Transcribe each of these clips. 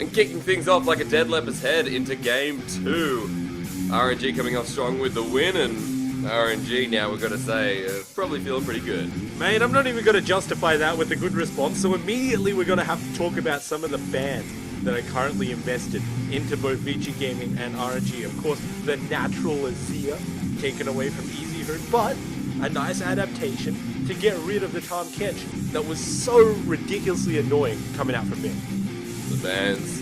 And kicking things off like a dead leopard's head into game 2. RNG coming off strong with the win, and RNG now, we've got to say, probably feeling pretty good. Mate, I'm not even going to justify that with a good response, so immediately we're going to have to talk about some of the bans that are currently invested into both VG Gaming and RNG. Of course, the natural Azir taken away from Easy Hoon, but a nice adaptation to get rid of the Tom Kench that was so ridiculously annoying coming out from mid. The bans,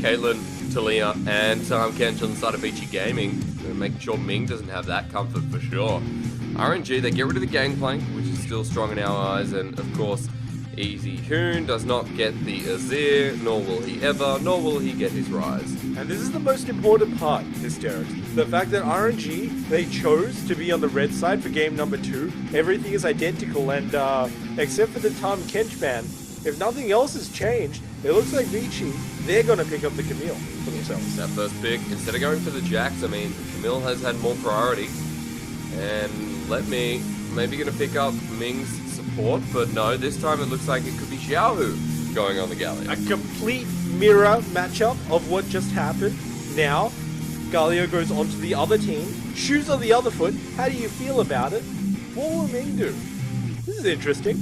Caitlyn, Talia, and Tom Kench on the side of VG Gaming, making sure Ming doesn't have that comfort for sure. RNG, they get rid of the Gangplank, which is still strong in our eyes, and of course, Easy Hoon does not get the Azir, nor will he ever, nor will he get his Rise. And this is the most important part, Hysterics. The fact that RNG, they chose to be on the red side for game number 2. Everything is identical, and except for the Tom Kench ban, if nothing else has changed, it looks like Vici, they're going to pick up the Camille for themselves. That first pick, instead of going for the Jax, I mean, Camille has had more priority. And maybe going to pick up Ming's support, but no, this time it looks like it could be Xiaohu going on the Galio. A complete mirror matchup of what just happened. Now, Galio goes onto the other team, shoes on the other foot. How do you feel about it? What will Ming do? This is interesting.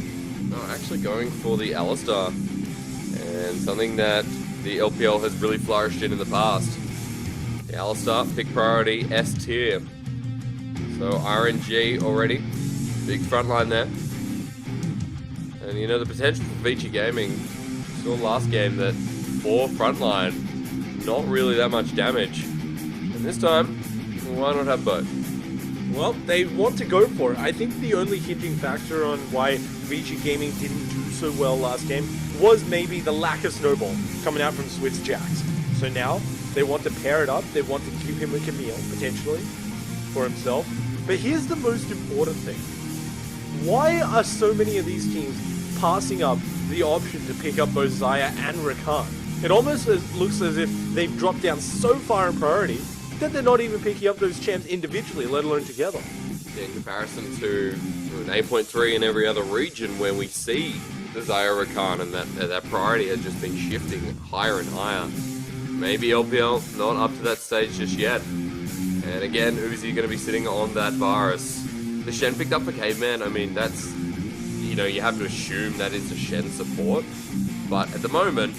No, actually going for the Alistar, and something that the LPL has really flourished in the past. The Alistar, pick priority, S tier. So RNG already, big front line there. And you know, the potential for VG Gaming, saw last game that 4 frontline, not really that much damage. And this time, why not have both? Well, they want to go for it. I think the only hindering factor on why VG Gaming didn't do so well last game was maybe the lack of snowball coming out from Swift's Jax. So now, they want to pair it up, they want to give him a Camille, potentially, for himself. But here's the most important thing. Why are so many of these teams passing up the option to pick up both Xayah and Rakan? It almost looks as if they've dropped down so far in priority that they're not even picking up those champs individually, let alone together. In comparison to an 8.3 in every other region where we see the Xayah Rakan, and that priority has just been shifting higher and higher. Maybe LPL not up to that stage just yet. And again, Uzi going to be sitting on that virus. The Shen picked up for Caveman. I mean, that's, you know, you have to assume that is a Shen support. But at the moment,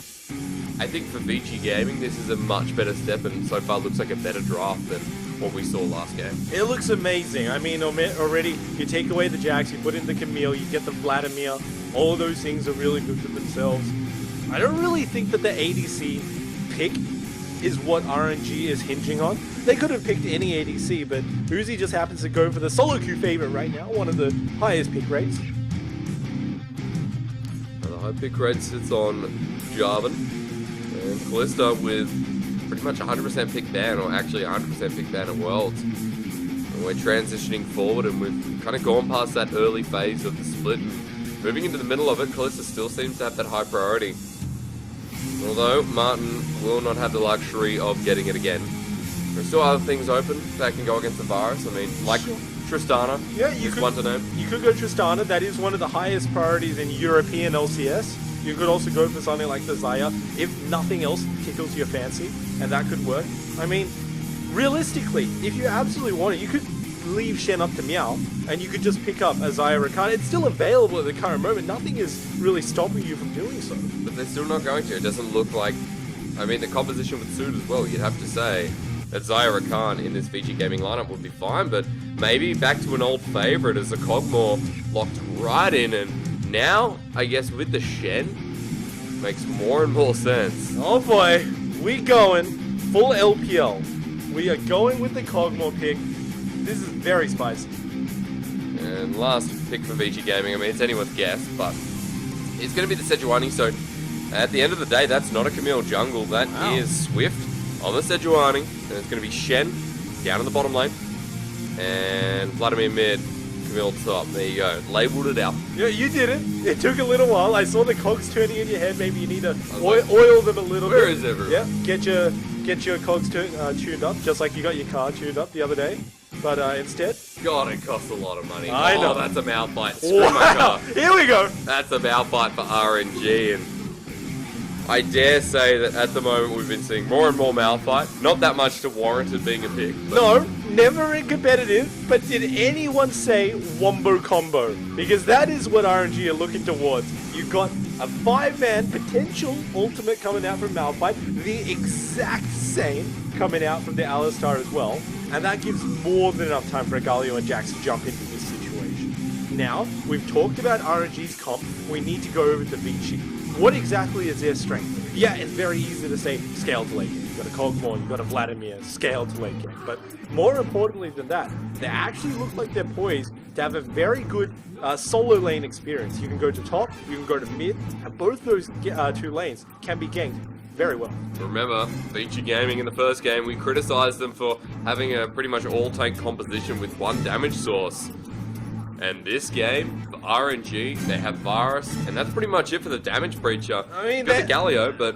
I think for VG Gaming, this is a much better step, and so far looks like a better draft than what we saw last game. It looks amazing. I mean, already, you take away the Jax, you put in the Camille, you get the Vladimir. All of those things are really good for themselves. I don't really think that the ADC pick is what RNG is hinging on. They could have picked any ADC, but Uzi just happens to go for the solo queue favorite right now, one of the highest pick rates. The high pick rate sits on Jarvan, and Callista with pretty much 100% pick ban, or actually 100% pick ban at Worlds. And we're transitioning forward, and we've kind of gone past that early phase of the split. And moving into the middle of it, Callista still seems to have that high priority. Although Martin will not have the luxury of getting it again. There's still other things open that can go against the virus. I mean, like Tristana. Yeah, you could go Tristana. That is one of the highest priorities in European LCS. You could also go for something like the Xayah, if nothing else tickles your fancy, and that could work. I mean, realistically, if you absolutely want it, you could leave Shen up to Meow, and you could just pick up a Xayah Rakan. It's still available at the current moment. Nothing is really stopping you from doing so. But they're still not going to. It doesn't look like... I mean, the composition with Sood as well, you'd have to say that Xayah Rakan in this VG Gaming lineup would be fine, but maybe back to an old favorite as the Cogmore locked right in, and now, I guess with the Shen, makes more and more sense. Oh boy, we going full LPL. We are going with the Cogmore pick. This is very spicy. And last pick for VG Gaming, I mean, it's anyone's guess, but it's going to be the Sejuani, so at the end of the day, that's not a Camille jungle. That is Swift on the Sejuani, and it's going to be Shen down in the bottom lane, and Vladimir mid, Camille top. There you go. Labeled it out. Yeah, you did it. It took a little while. I saw the cogs turning in your head. Maybe you need to oil them a little bit. Where is everyone? Yeah, get your cogs tuned up, just like you got your car tuned up the other day. But instead... God, it costs a lot of money. I know. That's a mouth bite. Screw my car. Here we go. That's a mouth bite for RNG. And I dare say that at the moment we've been seeing more and more Malphite. Not that much to warrant it being a pick. No, never in competitive, but did anyone say Wombo Combo? Because that is what RNG are looking towards. You've got a 5-man potential ultimate coming out from Malphite, the exact same coming out from the Alistar as well, and that gives more than enough time for Galio and Jax to jump into this situation. Now, we've talked about RNG's comp, we need to go over to Vici. What exactly is their strength? Yeah, it's very easy to say scale to late game. You've got a Kog'Maw, you've got a Vladimir, scale to late game. But more importantly than that, they actually look like they're poised to have a very good solo lane experience. You can go to top, you can go to mid, and both those two lanes can be ganked very well. Remember, Vici Gaming in the first game, we criticized them for having a pretty much all-tank composition with one damage source. And this game, for RNG, they have Virus, and that's pretty much it for the damage breacher. I mean, the Galio, but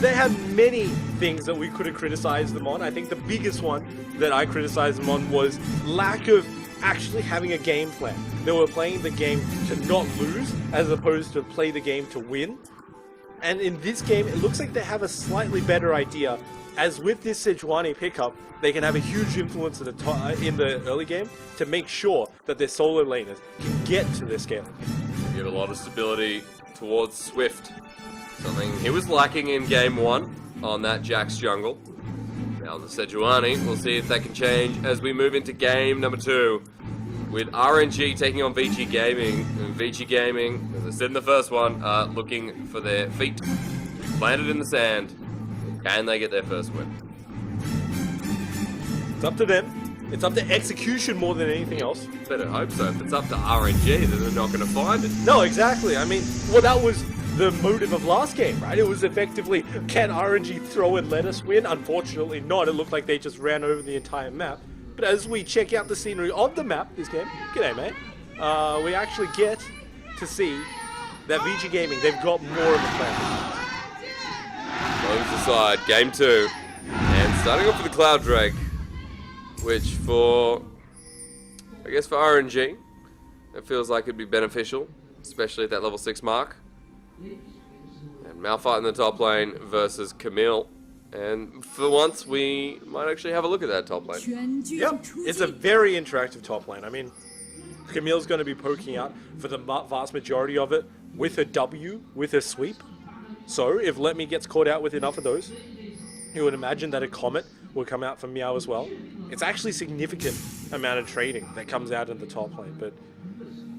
they have many things that we could have criticized them on. I think the biggest one that I criticized them on was lack of actually having a game plan. They were playing the game to not lose, as opposed to play the game to win. And in this game, it looks like they have a slightly better idea. As with this Sejuani pickup, they can have a huge influence in the early game to make sure that their solo laners can get to their scaling. Give a lot of stability towards Swift. Something he was lacking in game 1 on that Jax jungle. Now the Sejuani, we'll see if that can change as we move into game number 2. With RNG taking on Vici Gaming. And Vici Gaming, as I said in the first one, looking for their feet planted in the sand. Can they get their first win? It's up to them. It's up to execution more than anything else. Better hope so. If it's up to RNG, then they're not going to find it. No, exactly. I mean, well, that was the motive of last game, right? It was effectively, can RNG throw and let us win? Unfortunately not. It looked like they just ran over the entire map. But as we check out the scenery of the map this game, g'day mate, we actually get to see that Vici Gaming, they've got more of a plan. Moves aside, game 2. And starting off with the Cloud Drake, which for RNG, it feels like it'd be beneficial, especially at that level 6 mark. And Malphite in the top lane versus Camille. And for once, we might actually have a look at that top lane. Yep, it's a very interactive top lane. I mean, Camille's going to be poking out for the vast majority of it with a W, with a sweep. So, if Let Me gets caught out with enough of those, you would imagine that a Comet will come out from Meow as well. It's actually significant amount of trading that comes out in the top lane. But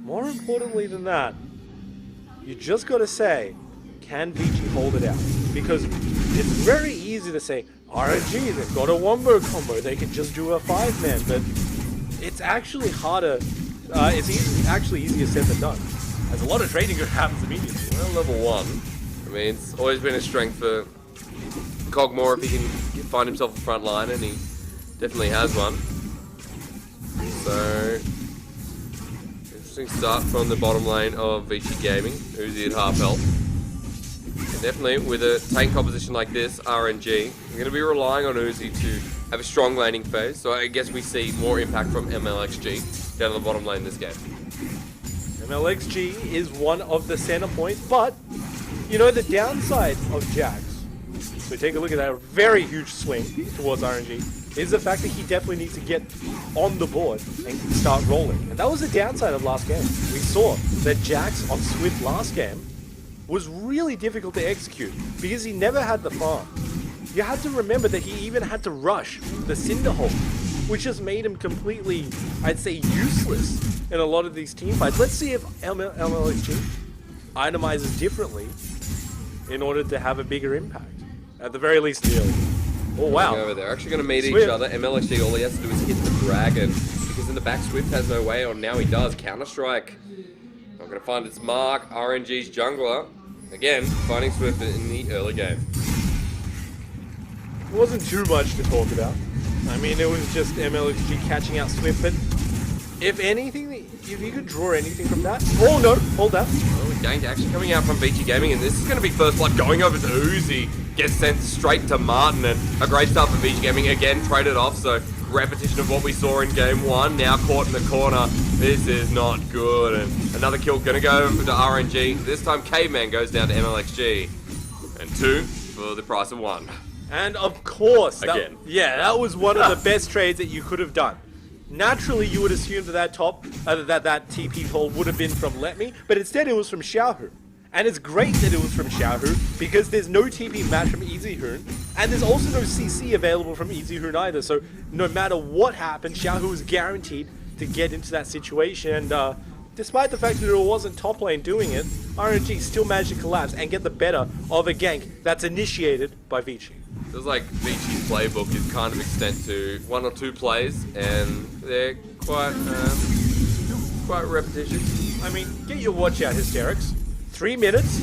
more importantly than that, you just got to say, can Vici hold it out? Because it's very easy to say, RNG, they've got a Wombo combo, they can just do a 5-man, but it's actually harder, actually easier said than done. There's a lot of trading that happens immediately. Well, level 1, I mean, it's always been a strength for Kog'Maw if he can find himself a front line, and he definitely has one. So, interesting start from the bottom lane of Vici Gaming, Uzi at half health. And definitely, with a tank composition like this, RNG, we're going to be relying on Uzi to have a strong laning phase, so I guess we see more impact from MLXG down the bottom lane this game. MLXG is one of the center points, but, you know, the downside of Jax, so take a look at that very huge swing towards RNG, is the fact that he definitely needs to get on the board and start rolling. And that was the downside of last game. We saw that Jax on Swift last game was really difficult to execute because he never had the farm. You had to remember that he even had to rush the Cinderhole, which just made him completely, I'd say, useless in a lot of these team fights. Let's see if MLXG itemizes differently in order to have a bigger impact. At the very least, early. Oh, wow. Over there. Actually going to meet Swift. each other. MLXG, all he has to do is hit the dragon, because in the back, Swift has no way on. Now he does. Counter-strike. Not going to find its mark. RNG's jungler. Again, finding Swift in the early game. It wasn't too much to talk about. I mean, it was just MLXG catching out Swift, but if anything, if you could draw anything from that... Oh, no, hold that. Well, the gank actually coming out from Vici Gaming, and this is going to be first blood going over to Uzi. Gets sent straight to Martin, and a great start for Vici Gaming. Again, traded off, so repetition of what we saw in game 1. Now caught in the corner. This is not good, and another kill going to go to RNG. This time, Caveman goes down to MLXG. And 2 for the price of 1. And of course, Again. that was one of the best trades that you could have done. Naturally, you would assume that that TP pull would have been from Let Me, but instead it was from Xiaohu. And it's great that it was from Xiaohu, because there's no TP match from EasyHoon, and there's also no CC available from EasyHoon either, so no matter what happened, Xiaohu is guaranteed to get into that situation, and despite the fact that it wasn't top lane doing it, RNG still managed to collapse and get the better of a gank that's initiated by Vici. Feels like Vici's playbook is kind of extent to 1 or 2 plays, and they're quite repetitious. I mean, get your watch out, Hysterics. 3 minutes,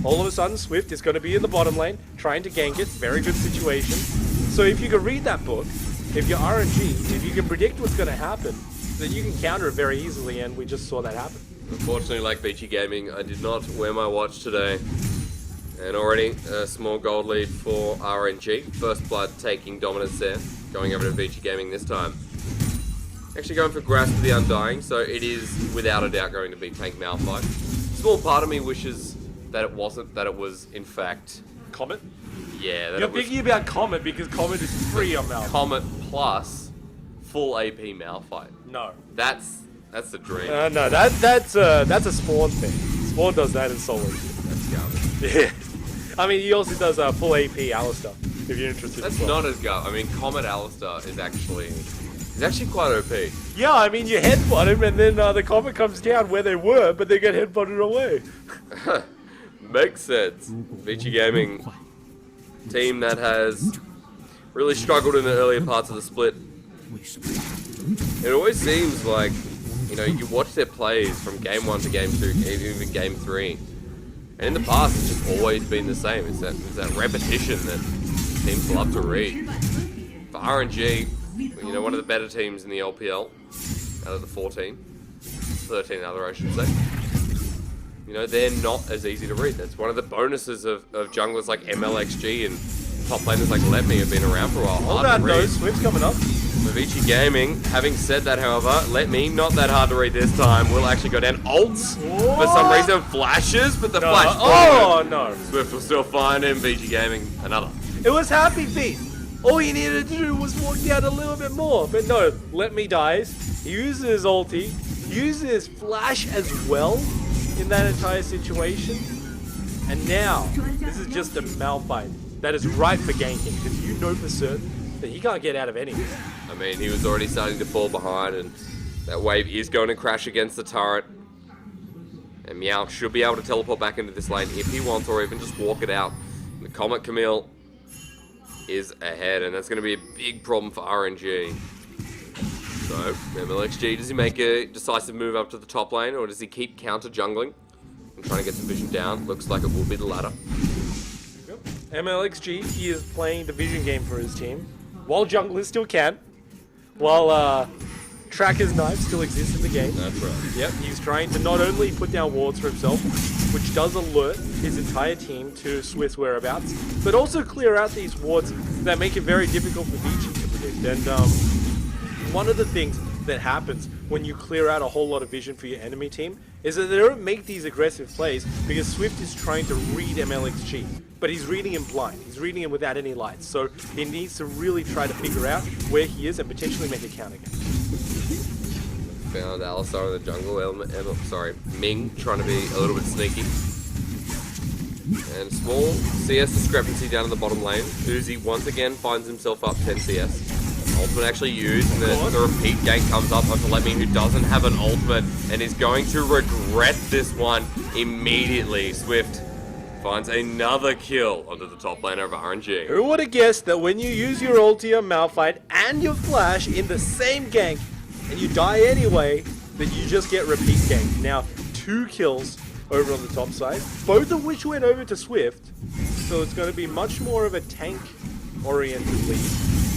all of a sudden Swift is going to be in the bottom lane, trying to gank it, very good situation. So if you can read that book, if you're RNG, if you can predict what's going to happen, then you can counter it very easily, and we just saw that happen. Unfortunately, like RNG Gaming, I did not wear my watch today. And already a small gold lead for RNG. First Blood taking dominance there, going over to RNG Gaming this time. Actually going for Grasp of the Undying, so it is without a doubt going to be Tank Malphite. Small part of me wishes that it wasn't, that it was in fact... Comet? Yeah, that You're it was thinking about Comet because Comet is free on Malphite. Comet plus full AP Malphite. No. That's the dream. No, that's a Spawn thing. Spawn does that in solo. That's garbage. Yeah. I mean, he also does full AP Alistar, if you're interested. That's not as garbage. I mean, Comet Alistar is actually quite OP. Yeah, I mean, you headbutt him, and then the Comet comes down where they were, but they get headbutted away. Makes sense. RNG Gaming, team that has really struggled in the earlier parts of the split. It always seems like, you know, you watch their plays from game 1 to game 2, even game 3. And in the past, it's just always been the same. It's that repetition that teams love to read. For RNG, you know, one of the better teams in the LPL, out of the 13 other, I should say. You know, they're not as easy to read. That's one of the bonuses of junglers like MLXG and top laners like Let Me have been around for a while. Hold on, no, Swift's coming up. RNG Gaming, having said that, however, Let Me, not that hard to read this time, will actually go down. Ults, for some reason, flashes, but the flash... Oh, no. Swift will still find him. RNG Gaming, another. It was Happy Feet. All you needed to do was walk down a little bit more. But no, Let Me dies. He uses his ulti, uses his flash as well in that entire situation. And now, this is just a Malphite that is ripe for ganking, because you know for certain that he can't get out of anything. I mean, he was already starting to fall behind, and that wave is going to crash against the turret. And Meow should be able to teleport back into this lane if he wants, or even just walk it out. And the Comet Camille is ahead, and that's going to be a big problem for RNG. So, MLXG, does he make a decisive move up to the top lane, or does he keep counter jungling and trying to get some vision down? Looks like it will be the latter. Yep. MLXG, he is playing the vision game for his team, while junglers still can, while Tracker's Knife still exists in the game. That's right. Yep, he's trying to not only put down wards for himself, which does alert his entire team to Swift's whereabouts, but also clear out these wards that make it very difficult for Vici to predict. And one of the things that happens when you clear out a whole lot of vision for your enemy team is that they don't make these aggressive plays because Swift is trying to read MLXG, but he's reading him blind. He's reading him without any lights, so he needs to really try to figure out where he is and potentially make a counter game. Found Alistar in the jungle. Ming trying to be a little bit sneaky. And small CS discrepancy down in the bottom lane. Uzi once again finds himself up 10 CS. Ultimate actually used, and the repeat gank comes up onto Let Me, who doesn't have an ultimate and is going to regret this one immediately. Swift finds another kill onto the top laner of RNG. Who would have guessed that when you use your ulti on Malphite and your flash in the same gank, and you die anyway, that you just get repeat gank. Now, 2 kills over on the top side, both of which went over to Swift, so it's going to be much more of a tank-oriented lead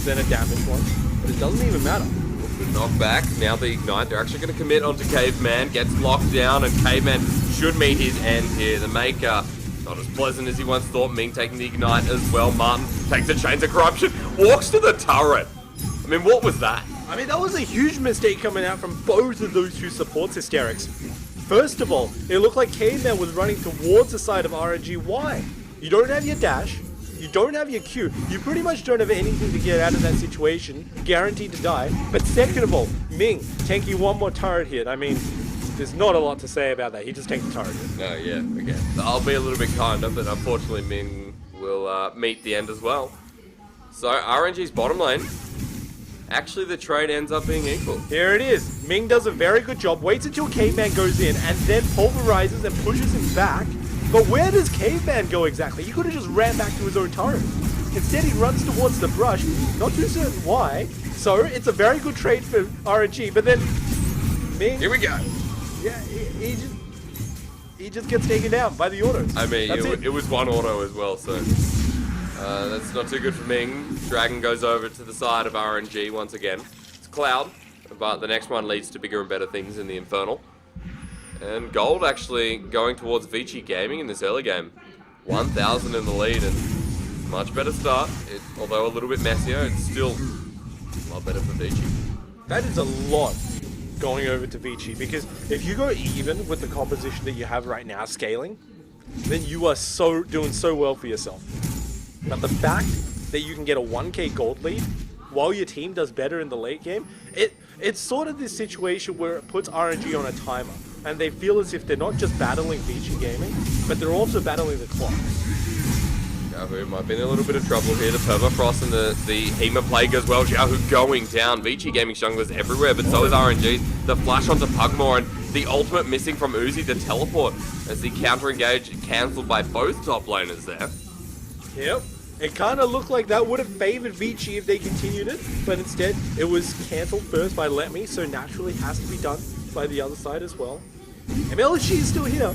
than a damage one, but it doesn't even matter. The knockback, now the ignite, they're actually going to commit onto Caveman, gets locked down, and Caveman should meet his end here. The Maker, not as pleasant as he once thought. Ming taking the ignite as well. Martin takes the Chains of Corruption, walks to the turret. I mean, what was that? I mean, that was a huge mistake coming out from both of those two supports, Hysterics. First of all, it looked like Caveman was running towards the side of RNG. Why? You don't have your dash. You don't have your Q. You pretty much don't have anything to get out of that situation. Guaranteed to die. But second of all, Ming tanking one more turret hit. I mean, there's not a lot to say about that. He just tanked the turret hit. No, yeah, okay. So I'll be a little bit kinder, but unfortunately Min will meet the end as well. So RNG's bottom lane. Actually, the trade ends up being equal. Here it is. Ming does a very good job. Waits until Caveman goes in and then pulverizes and pushes him back. But where does Caveman go exactly? He could have just ran back to his own turret. Instead, he runs towards the brush. Not too certain why. So, it's a very good trade for RNG. But then, Ming... Here we go. Yeah, he just gets taken down by the autos. I mean, it was one auto as well, so... that's not too good for Ming. Dragon goes over to the side of RNG once again. It's Cloud, but the next one leads to bigger and better things in the Infernal. And Gold actually going towards RNG Gaming in this early game. 1,000 in the lead and much better start. Although a little bit messier, it's still a lot better for RNG. That is a lot going over to RNG because if you go even with the composition that you have right now scaling, then you are doing so well for yourself. But the fact that you can get a 1k gold lead while your team does better in the late game, it's sort of this situation where it puts RNG on a timer. And they feel as if they're not just battling RNG Gaming, but they're also battling the clock. Xiaohu might be in a little bit of trouble here. The Permafrost and the Hema Plague as well. Xiaohu going down. RNG Gaming junglers everywhere, but so is RNG. The flash onto Pugmore and the ultimate missing from Uzi to teleport as the counter engage cancelled by both top laners there. Yep. It kind of looked like that would have favored RNG if they continued it, but instead it was cancelled first by Let Me, so naturally has to be done by the other side as well. MLG is still here.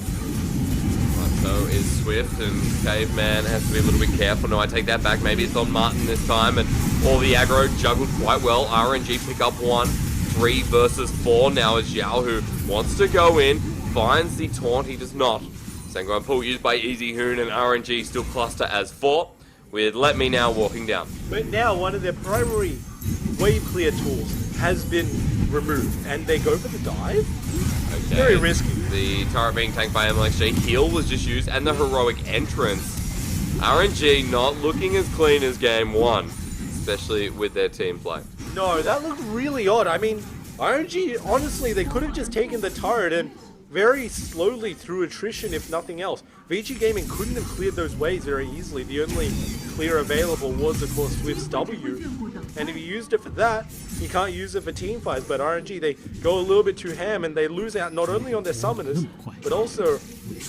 So is Swift, and Caveman has to be a little bit careful. No, I take that back. Maybe it's on Martin this time, and all the aggro juggled quite well. RNG pick up 1, 3 versus 4 now as Xiao, who wants to go in, finds the taunt. He does not. Sanguine pull used by Easy Hoon, and RNG still cluster as 4, with Let Me now walking down. But now one of their primary wave clear tools has been removed, and they go for the dive. Okay. Very risky. The turret being tanked by MLXG. Heal was just used, and the heroic entrance. RNG not looking as clean as game 1, especially with their team play. No, that looked really odd. I mean, RNG, honestly, they could have just taken the turret and very slowly through attrition, if nothing else. RNG Gaming couldn't have cleared those waves very easily. The only clear available was, of course, Swift's W. And if you used it for that, you can't use it for team fights. But RNG, they go a little bit too ham, and they lose out not only on their summoners, but also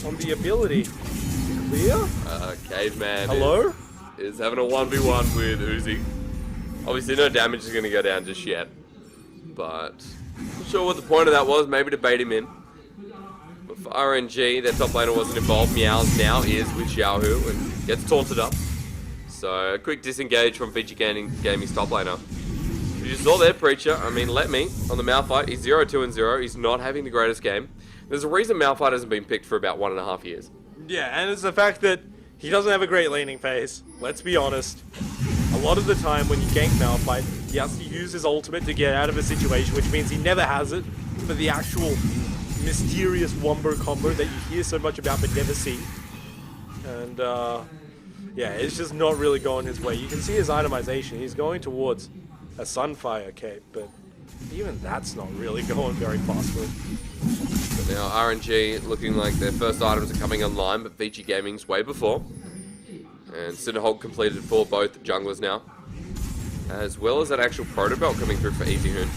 on the ability to clear. Caveman Hello? is having a 1v1 with Uzi. Obviously, no damage is going to go down just yet. But not sure what the point of that was. Maybe to bait him in. But for RNG, their top laner wasn't involved. Meows now is with Xiaohu and gets taunted up. So a quick disengage from RNG Gaming's top laner. You just saw there, Preacher. I mean, Let Me on the Malphite. He's 0-2-0. He's not having the greatest game. There's a reason Malphite hasn't been picked for about 1.5 years. Yeah, and it's the fact that he doesn't have a great laning phase. Let's be honest. A lot of the time when you gank Malphite, he has to use his ultimate to get out of a situation, which means he never has it for the actual mysterious wombo combo that you hear so much about but never see. And yeah, it's just not really going his way. You can see his itemization. He's going towards a Sunfire cape, but even that's not really going very fast for him. But now RNG looking like their first items are coming online, but RNG Gaming's way before. And Cinderhog completed for both junglers now, as well as that actual proto belt coming through for Easy Hoon.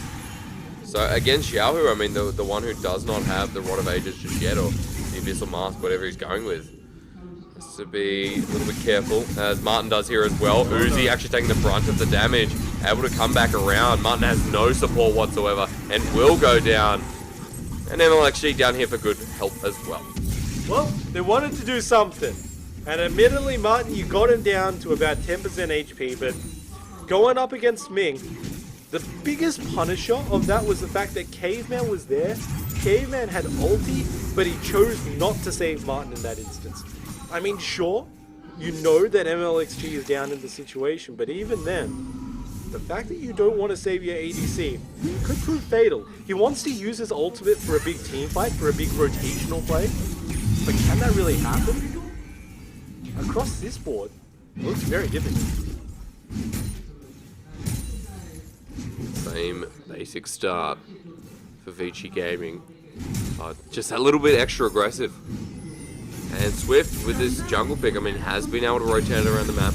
So against Xiaohu, I mean the one who does not have the Rod of Ages just yet, or the Abyssal Mask, whatever he's going with. Has to be a little bit careful, as Martin does here as well. Uzi actually taking the brunt of the damage, able to come back around. Martin has no support whatsoever, and will go down. And MLXG down here for good help as well. Well, they wanted to do something. And admittedly, Martin, you got him down to about 10% HP, but going up against Ming, the biggest punisher of that was the fact that Caveman was there. Caveman had ulti, but he chose not to save Martin in that instance. I mean, sure, you know that MLXG is down in the situation, but even then, the fact that you don't want to save your ADC could prove fatal. He wants to use his ultimate for a big team fight, for a big rotational play, but can that really happen? A across this board, looks very difficult. Same basic start for Vici Gaming. Just a little bit extra aggressive. And Swift, with this jungle pick, I mean, has been able to rotate around the map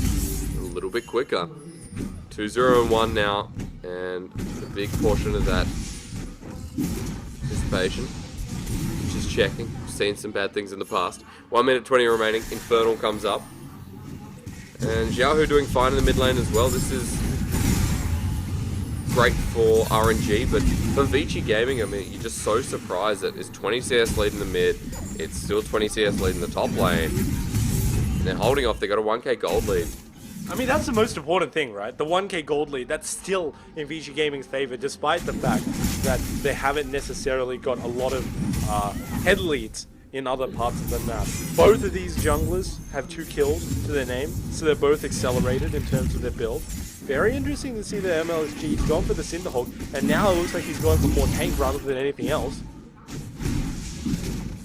a little bit quicker. 2-0 and 1 now, and a big portion of that anticipation. Just checking. Seen some bad things in the past. 1 minute 20 remaining. Infernal comes up. And Xiaohu doing fine in the mid lane as well. This is great for RNG, but for Vici Gaming, I mean, you're just so surprised that it's 20 CS lead in the mid. It's still 20 CS lead in the top lane. And they're holding off. They got a 1k gold lead. I mean, that's the most important thing, right? The 1k gold lead, that's still in Vici Gaming's favor, despite the fact that they haven't necessarily got a lot of head leads in other parts of the map. Both of these junglers have 2 kills to their name, so they're both accelerated in terms of their build. Very interesting to see the MLSG. He's gone for the Cinderhawk, and now it looks like he's going for more tank rather than anything else.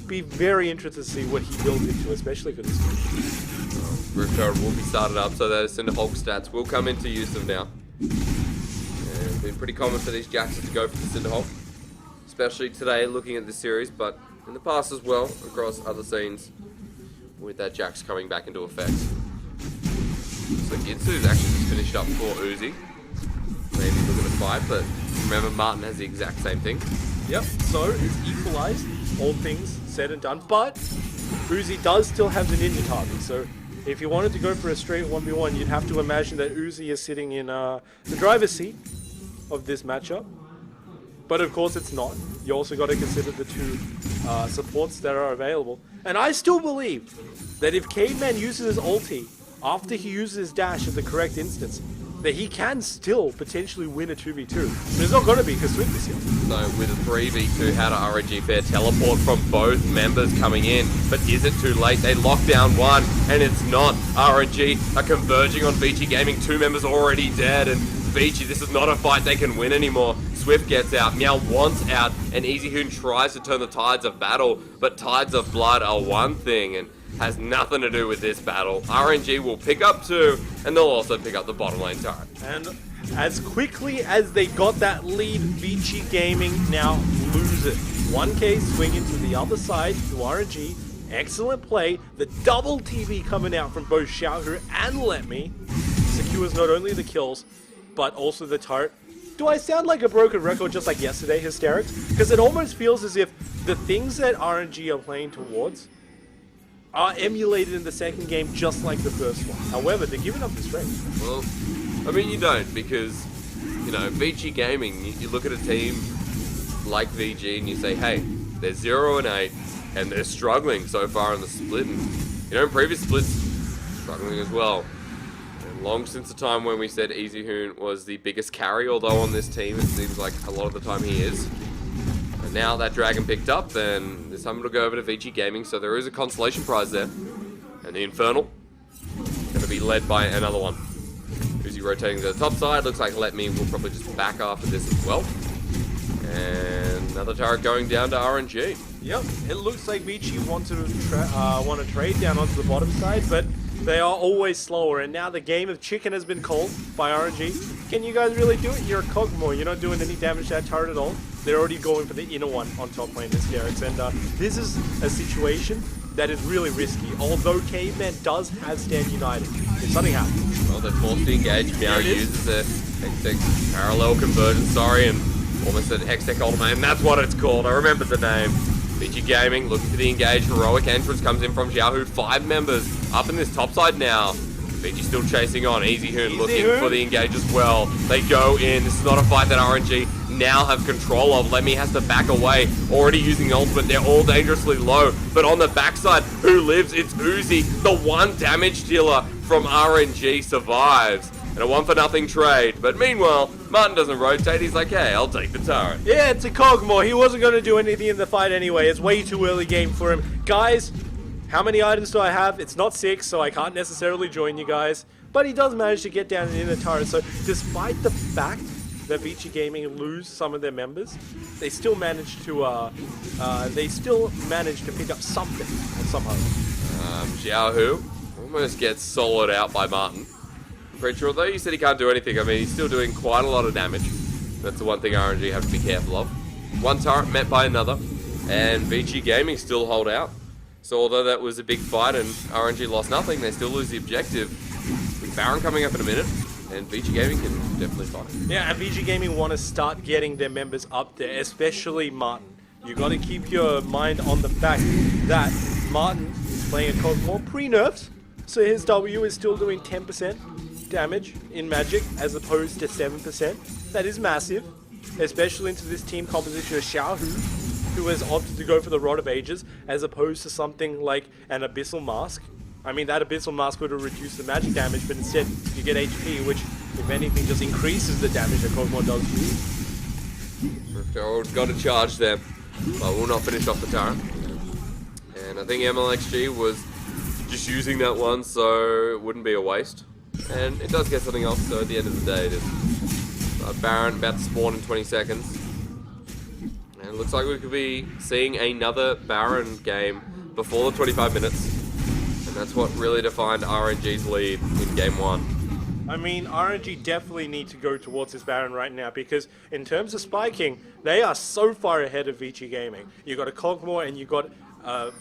Be very interested to see what he builds into, especially for this game. Roof turret will be started up, so those Cinderhawk stats will come into use of now. And it's been pretty common for these Jaxes to go for the Cinderhawk, especially today looking at this series, but in the past as well, across other scenes, with that Jax coming back into effect. So Ginsu's actually just finished up for Uzi. Maybe looking to fight, but remember Martin has the exact same thing. Yep, so it's equalized, all things said and done, but Uzi does still have the ninja target, so if you wanted to go for a straight 1v1, you'd have to imagine that Uzi is sitting in the driver's seat of this matchup. But of course it's not. You also got to consider the 2 supports that are available. And I still believe that if Caveman uses his ulti after he uses his dash at the correct instance, that he can still potentially win a 2v2. But it's not going to be because Swift is here. So with a 3v2, how to RNG fair teleport from both members coming in. But is it too late? They lock down one, and it's not. RNG are converging on Vici Gaming. 2 members already dead, and Vici, this is not a fight they can win anymore. Swift gets out, Meow wants out, and EasyHoon tries to turn the tides of battle, but tides of blood are one thing, and has nothing to do with this battle. RNG will pick up 2, and they'll also pick up the bottom lane turret. And as quickly as they got that lead, Vici Gaming now lose it. 1k swing into the other side to RNG. Excellent play. The double TV coming out from both Xiaohu and Letme secures not only the kills, but also the turret. Do I sound like a broken record just like yesterday, Hysterics? Because it almost feels as if the things that RNG are playing towards are emulated in the second game just like the first one. However, they're giving up the strength. Well, I mean, you don't, because, you know, Vici Gaming, you look at a team like VG and you say, hey, they're 0 and 8, and they're struggling so far in the split. And, you know, in previous splits, struggling as well. And long since the time when we said EasyHoon was the biggest carry, although on this team it seems like a lot of the time he is. And now that Dragon picked up, then this time it'll go over to Vici Gaming, so there is a consolation prize there. And the Infernal, going to be led by another one. Uzi rotating to the top side, looks like Letme will probably just back after this as well. And another turret going down to RNG. Yep, it looks like Vici want to trade down onto the bottom side, but they are always slower, and now the game of chicken has been called by RNG. Can you guys really do it? You're a Cogmore, you're not doing any damage to that turret at all. They're already going for the inner one on top lane, Hysterics, and this is a situation that is really risky, although Caveman does have Stand United. If something happens. Well, they're forced to engage. Meow uses a Hextech parallel conversion, and almost said Hextech Ultimate, and that's what it's called. I remember the name. Vici Gaming looking for the engage. Heroic entrance comes in from Xiaohu. 5 members up in this top side now. Vici still chasing on. EasyHoon looking for the engage as well. They go in. This is not a fight that RNG now have control of. Letme has to back away. Already using ultimate. They're all dangerously low. But on the backside, who lives? It's Uzi. The 1 damage dealer from RNG survives. And a 1-for-0 trade. But meanwhile, Martin doesn't rotate. He's like, hey, I'll take the turret. Yeah, it's a Cogmore. He wasn't going to do anything in the fight anyway. It's way too early game for him. Guys, how many items do I have? It's not 6, so I can't necessarily join you guys. But he does manage to get down in the turret. So despite the fact that Vici Gaming lose some of their members, they still manage to pick up something somehow. Xiaohu Almost gets soloed out by Martin. Preacher, although you said he can't do anything, I mean, he's still doing quite a lot of damage. That's the one thing RNG have to be careful of. One turret met by another, and VG Gaming still hold out. So although that was a big fight and RNG lost nothing, they still lose the objective. With Baron coming up in a minute, and VG Gaming can definitely fight. Yeah, and VG Gaming want to start getting their members up there, especially Martin. You got to keep your mind on the fact that Martin is playing a Cosmo pre-nerfs, so his W is still doing 10% damage in Magic as opposed to 7%. That is massive, especially into this team composition of Xiaohu, who has opted to go for the Rod of Ages as opposed to something like an Abyssal Mask. I mean, that Abyssal Mask would have reduced the magic damage, but instead you get HP, which, if anything, just increases the damage that Cosmo does to you. Gerald got a charge there, but will not finish off the turret. And I think MLXG was just using that one, so it wouldn't be a waste. And it does get something else, so at the end of the day, it is Baron about to spawn in 20 seconds. And it looks like we could be seeing another Baron game before the 25 minutes. And that's what really defined RNG's lead in game 1. I mean, RNG definitely need to go towards this Baron right now, because in terms of spiking, they are so far ahead of VG Gaming. You got a Cogmore and you got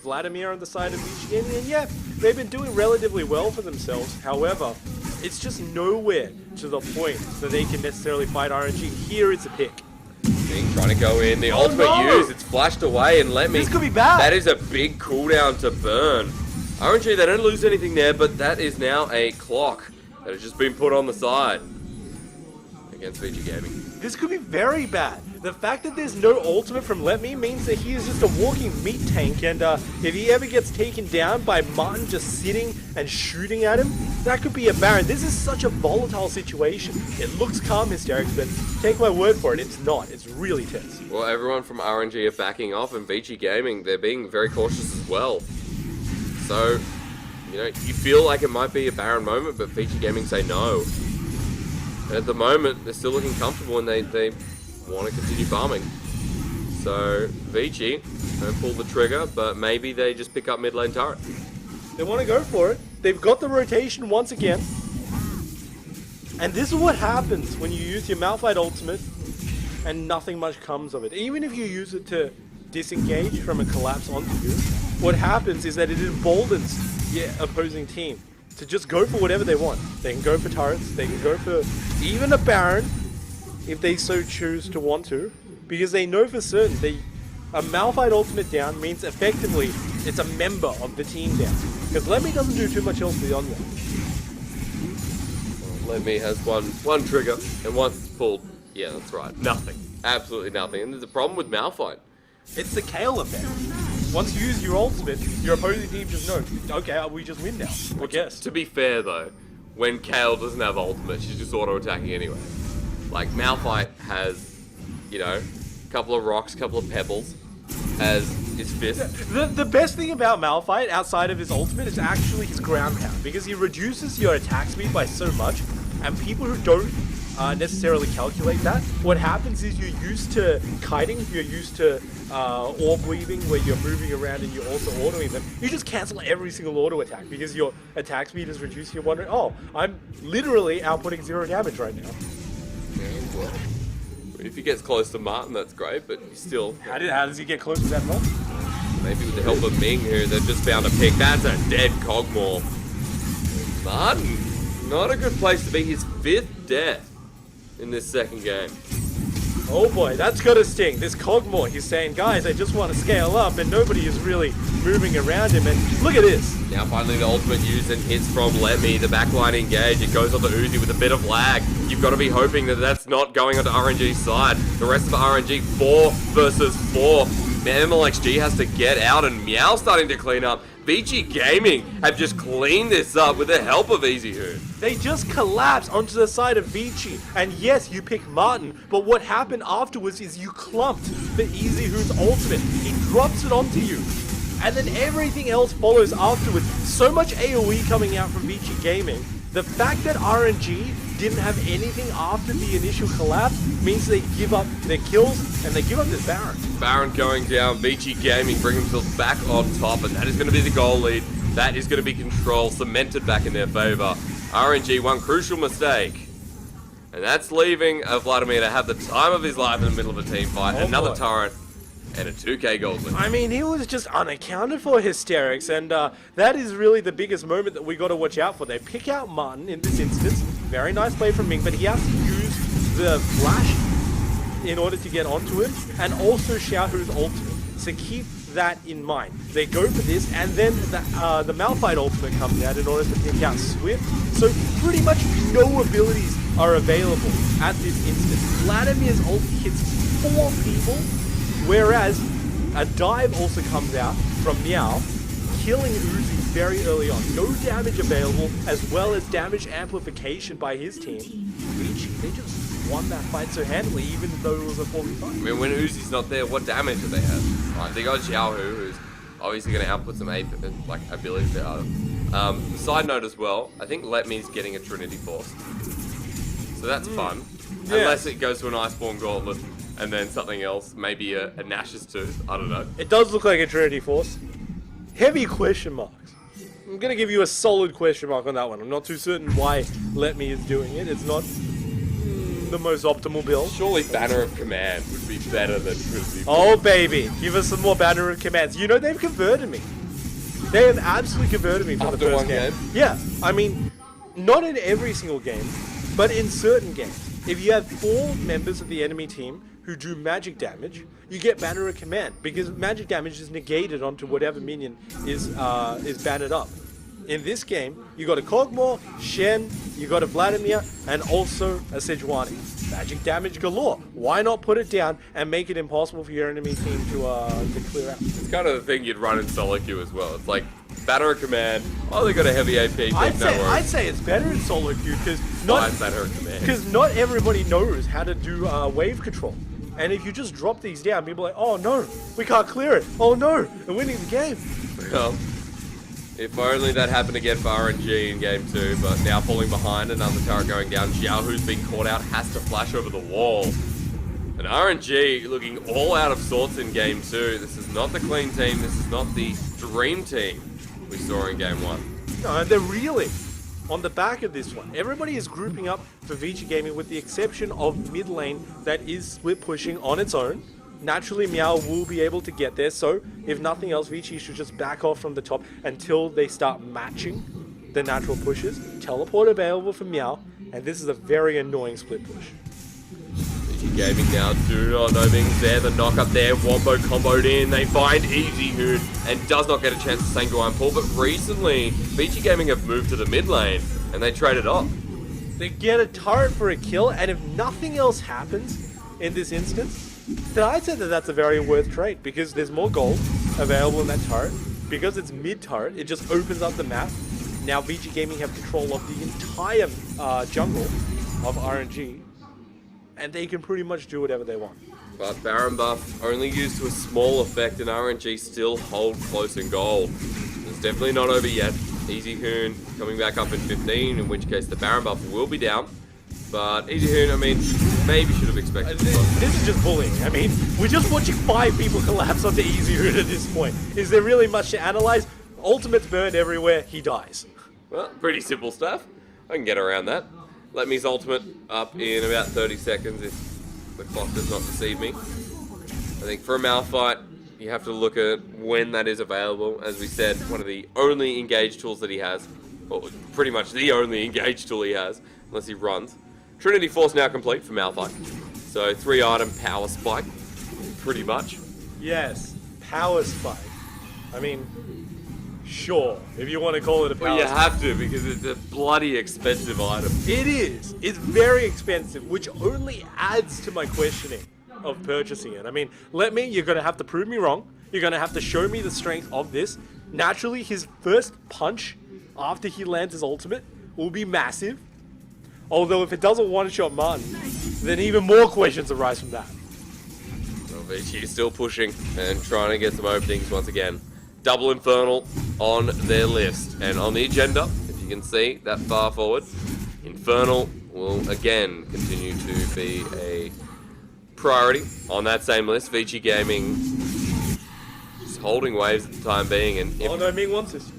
Vladimir on the side of VG Gaming, and yeah, they've been doing relatively well for themselves. However, it's just nowhere to the point that they can necessarily fight RNG. Here is a pick. Bing trying to go in, the ultimate use, it's flashed away and let me. This could be bad. That is a big cooldown to burn. RNG, they don't lose anything there, but that is now a clock that has just been put on the side against VG Gaming. This could be very bad. The fact that there's no ultimate from Let Me means that he is just a walking meat tank, and if he ever gets taken down by Martin just sitting and shooting at him, that could be a Baron. This is such a volatile situation. It looks calm, Hysterics, but take my word for it, it's not. It's really tense. Well, everyone from RNG are backing off, and VG Gaming, they're being very cautious as well. So, you know, you feel like it might be a Baron moment, but VG Gaming say no. And at the moment, they're still looking comfortable and they want to continue farming. So, VG don't pull the trigger, but maybe they just pick up mid lane turret. They want to go for it. They've got the rotation once again. And this is what happens when you use your Malphite ultimate and nothing much comes of it. Even if you use it to disengage from a collapse onto you, what happens is that it emboldens your opposing team to just go for whatever they want. They can go for turrets, they can go for even a Baron if they so choose to want to, because they know for certain a Malphite ultimate down means effectively it's a member of the team down, because Lemmy doesn't do too much else beyond that. Lemmy has one trigger, and once it's pulled, yeah, that's right, nothing. Absolutely nothing. And there's a problem with Malphite. It's the Kale effect. Once you use your ultimate, your opposing team just knows, okay, we just win now, I guess. To be fair though, when Kale doesn't have ultimate, she's just auto-attacking anyway. Like, Malphite has, you know, a couple of rocks, a couple of pebbles, as his fist. The best thing about Malphite, outside of his ultimate, is actually his ground pound, because he reduces your attack speed by so much, and people who don't necessarily calculate that, what happens is you're used to kiting, you're used to orb weaving, where you're moving around and you're also autoing them. You just cancel every single auto attack because your attack speed is reduced. You're wondering, oh, I'm literally outputting 0 damage right now. Yeah, well, if he gets close to Martin, that's great, but still. How does he get close to that Martin? Maybe with the help of Ming, who they've just found a pick. That's a dead Cogmore. Martin, not a good place to be. His 5th death in this second game. Oh boy, that's gotta sting. This Cogmore, he's saying, guys, I just want to scale up, and nobody is really moving around him, and look at this. Now finally the ultimate used and hits from Lemmy, the backline engage, it goes on to Uzi with a bit of lag. You've got to be hoping that that's not going onto RNG's side. The rest of RNG, 4 versus 4. MLXG has to get out, and Meow starting to clean up. VG Gaming have just cleaned this up with the help of EasyHoon. They just collapse onto the side of Vici, and yes, you pick Martin, but what happened afterwards is you clumped the EasyHoon's ultimate. He drops it onto you, and then everything else follows afterwards. So much AoE coming out from VG Gaming. The fact that RNG didn't have anything after the initial collapse means they give up their kills and they give up this Baron. Baron going down, VG Gaming bring themselves back on top, and that is going to be the goal lead that is going to be control cemented back in their favor. RNG, one crucial mistake. And that's leaving Vladimir to have the time of his life in the middle of a team fight. Another turret and a 2k gold win. I mean, he was just unaccounted for, Hysterics, and that is really the biggest moment that we got to watch out for. They pick out Martin in this instance. Very nice play from Ming, but he has to use the flash in order to get onto him, and also Xiaohu's ultimate. So keep that in mind. They go for this, and then the Malphite ultimate comes out in order to pick out Swift. So pretty much no abilities are available at this instance. Vladimir's ult hits 4 people, whereas a dive also comes out from Meow, killing Uzi very early on. No damage available, as well as damage amplification by his team. They just won that fight so handily, even though it was a 4v5. I mean, when Uzi's not there, what damage do they have? Right, they got Xiaohu, who's obviously going to output some abilities there. Side note as well, I think Letme's getting a Trinity Force. So that's fun. Yeah. Unless it goes to an Iceborne Gauntlet and then something else, maybe a Nash's Tooth, I don't know. It does look like a Trinity Force. Heavy question marks. I'm going to give you a solid question mark on that one. I'm not too certain why Let Me is doing it. It's not the most optimal build. Surely Banner of Command would be better than Trinity Force. Oh, baby. Give us some more Banner of Commands. You know, they've converted me. They have absolutely converted me for the After first one game. game? Yeah. I mean, not in every single game, but in certain games. If you have 4 members of the enemy team who do magic damage, you get Banner of Command, because magic damage is negated onto whatever minion is bannered up. In this game, you got a Kog'Maw, Shen, you got a Vladimir, and also a Sejuani. Magic damage galore. Why not put it down and make it impossible for your enemy team to clear out? It's kind of the thing you'd run in solo queue as well. It's like Banner of Command. Oh, they got a heavy AP. I'd say it's better in solo queue because Banner of Command. not everybody knows how to do wave control. And if you just drop these down, people are like, oh no, we can't clear it. Oh no, we're winning the game. Well, if only that happened again for RNG in game 2, but now falling behind, another turret going down. Xiao, who's been caught out, has to flash over the wall. And RNG looking all out of sorts in game 2. This is not the clean team, this is not the dream team we saw in game 1. No, they're reeling on the back of this one. Everybody is grouping up for VG Gaming with the exception of mid lane that is split pushing on its own. Naturally, Meow will be able to get there, so if nothing else, Vici should just back off from the top until they start matching the natural pushes. Teleport available for Meow, and this is a very annoying split push. VG Gaming now do not know Ming's there. The knock up there, Wombo comboed in. They find Easy Hoon and does not get a chance to Sanguine pull, but recently, VG Gaming have moved to the mid lane and they traded off. They get a turret for a kill, and if nothing else happens in this instance, then I'd say that that's a very worth trade, because there's more gold available in that turret. Because it's mid-turret, it just opens up the map. Now VG Gaming have control of the entire jungle of RNG, and they can pretty much do whatever they want. But Baron buff only used to a small effect, and RNG still hold close in gold. It's definitely not over yet. Easy Hoon coming back up in 15, in which case the Baron buff will be down. But Easy Hoon, I mean, maybe should have expected this is just bullying. I mean, we're just watching 5 people collapse onto Easy Hoon at this point. Is there really much to analyze? Ultimate's burned everywhere, he dies. Well, pretty simple stuff. I can get around that. Let me's ultimate up in about 30 seconds if the clock does not deceive me. I think for a Malphite, you have to look at when that is available. As we said, one of the only engage tools that he has, or pretty much the only engage tool he has, unless he runs. Trinity Force now complete for Malphite. So 3-item power spike, pretty much. Yes, power spike. I mean, sure, if you want to call it a power Well, you spike. have to, because it's a bloody expensive item. It is. It's very expensive, which only adds to my questioning of purchasing it. I mean, you're going to have to prove me wrong. You're going to have to show me the strength of this. Naturally, his first punch after he lands his ultimate will be massive. Although if it doesn't one-shot Martin, then even more questions arise from that. Well, VG is still pushing and trying to get some openings once again. Double Infernal on their list. And on the agenda, if you can see that far forward, Infernal will again continue to be a priority on that same list. VG Gaming just holding waves at the time being. And Oh no, Ming wants this.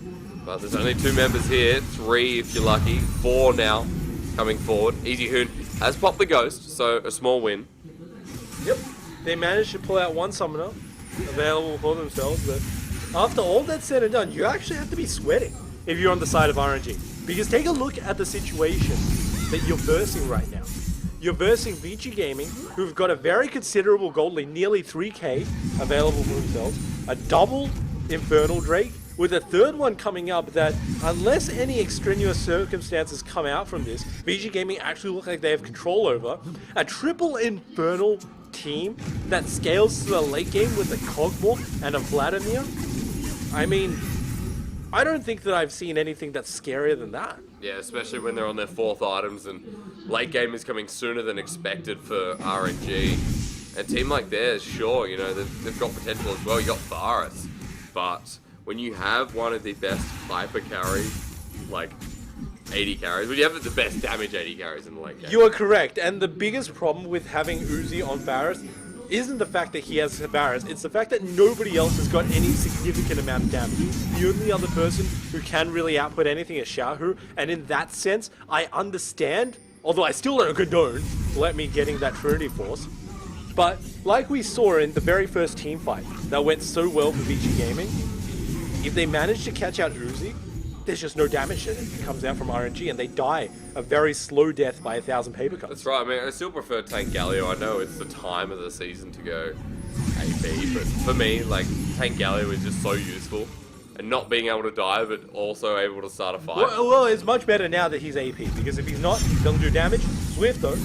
But there's only 2 members here, 3 if you're lucky, 4 now coming forward. Easy Hoon has popped the ghost, so a small win. Yep, they managed to pull out 1 summoner available for themselves, but after all that's said and done, you actually have to be sweating if you're on the side of RNG. Because take a look at the situation that you're versing right now. You're versing VG Gaming, who've got a very considerable gold lead, nearly 3k available for themselves, a double Infernal Drake, with a 3rd one coming up that, unless any extraneous circumstances come out from this, VG Gaming actually look like they have control over. A triple Infernal team that scales to the late game with a Cogmore and a Vladimir. I mean, I don't think that I've seen anything that's scarier than that. Yeah, especially when they're on their 4th items and late game is coming sooner than expected for RNG. And a team like theirs, sure, you know, they've got potential as well. You got Varus, but when you have one of the best hyper carries, like 80 carries, when you have the best damage 80 carries in the late game. You are correct, and the biggest problem with having Uzi on Varus isn't the fact that he has Varus, it's the fact that nobody else has got any significant amount of damage. The only other person who can really output anything is Xiaohu, and in that sense, I understand, although I still don't condone Let Me getting that Trinity Force. But like we saw in the very first team fight that went so well for VG Gaming, if they manage to catch out Uzi, there's just no damage that comes out from RNG, and they die a very slow death by 1,000 paper cuts. That's right. I mean, I still prefer Tank Galio. I know it's the time of the season to go AP, but for me, like, Tank Galio is just so useful. And not being able to die, but also able to start a fight. Well, it's much better now that he's AP, because if he's not, he doesn't do damage. Swift, though.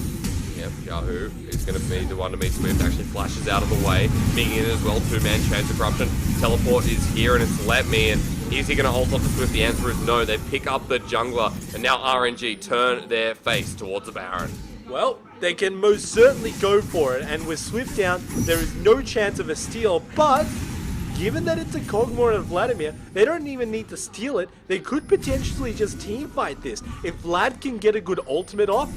Yep, Yahoo is going to be the one to meet Swift. Actually flashes out of the way. Ming in as well, 2-man chance of corruption. Teleport is here, and it's Let Me, and is he going to ult off the Swift? The answer is no. They pick up the jungler, and now RNG turn their face towards the Baron. Well, they can most certainly go for it, and with Swift down, there is no chance of a steal, but given that it's a Cogmore and a Vladimir, they don't even need to steal it. They could potentially just teamfight this. If Vlad can get a good ultimate off,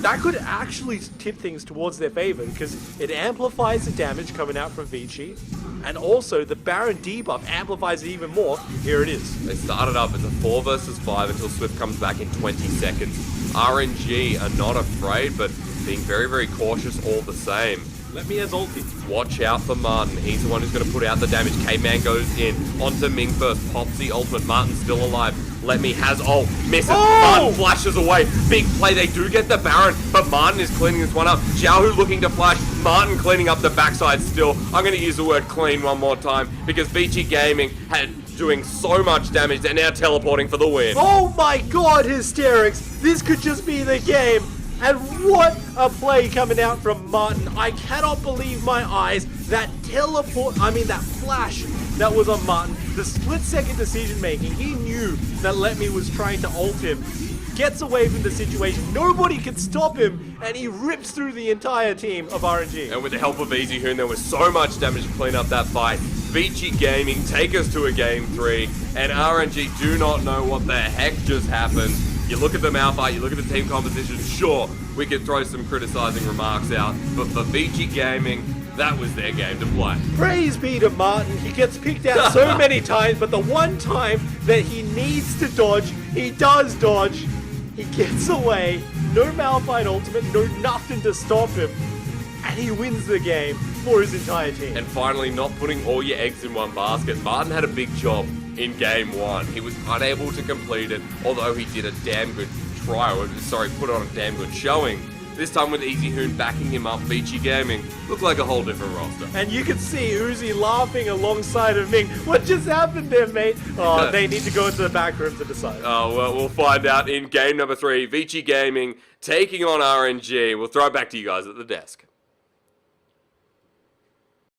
that could actually tip things towards their favor, because it amplifies the damage coming out from Vici, and also the Baron debuff amplifies it even more. Here it is. They started up as a 4 versus 5 until Swift comes back in 20 seconds. RNG are not afraid, but being very, very cautious all the same. Let Me has ulti. Watch out for Martin. He's the one who's going to put out the damage. K-Man goes in. Onto Ming first. Pops the ultimate. Martin's still alive. Let Me has ult. Misses. Oh! Martin flashes away. Big play. They do get the Baron, but Martin is cleaning this one up. Xiaohu looking to flash. Martin cleaning up the backside still. I'm going to use the word clean one more time, because VG Gaming had doing so much damage. They're now teleporting for the win. Oh my god, hysterics! This could just be the game. And what a play coming out from Martin. I cannot believe my eyes. That that flash that was on Martin. The split-second decision making. He knew that Let Me was trying to ult him. Gets away from the situation. Nobody can stop him. And he rips through the entire team of RNG. And with the help of Easy Hoon, there was so much damage to clean up that fight. VG Gaming take us to a game 3. And RNG do not know what the heck just happened. You look at the outfight, you look at the team composition, sure, we could throw some criticizing remarks out, but for VG Gaming, that was their game to play. Praise be to Martin. He gets picked out so many times, but the one time that he needs to dodge, he does dodge. He gets away. No Malphite ultimate, no nothing to stop him. And he wins the game for his entire team. And finally, not putting all your eggs in one basket. Martin had a big job in game 1. He was unable to complete it, although he did a damn good put on a damn good showing. This time with Easy Hoon backing him up, VG Gaming looked like a whole different roster. And you can see Uzi laughing alongside of Ming. What just happened there, mate? Oh, they need to go into the back room to decide. Oh, well, we'll find out in game number 3. VG Gaming taking on RNG. We'll throw it back to you guys at the desk.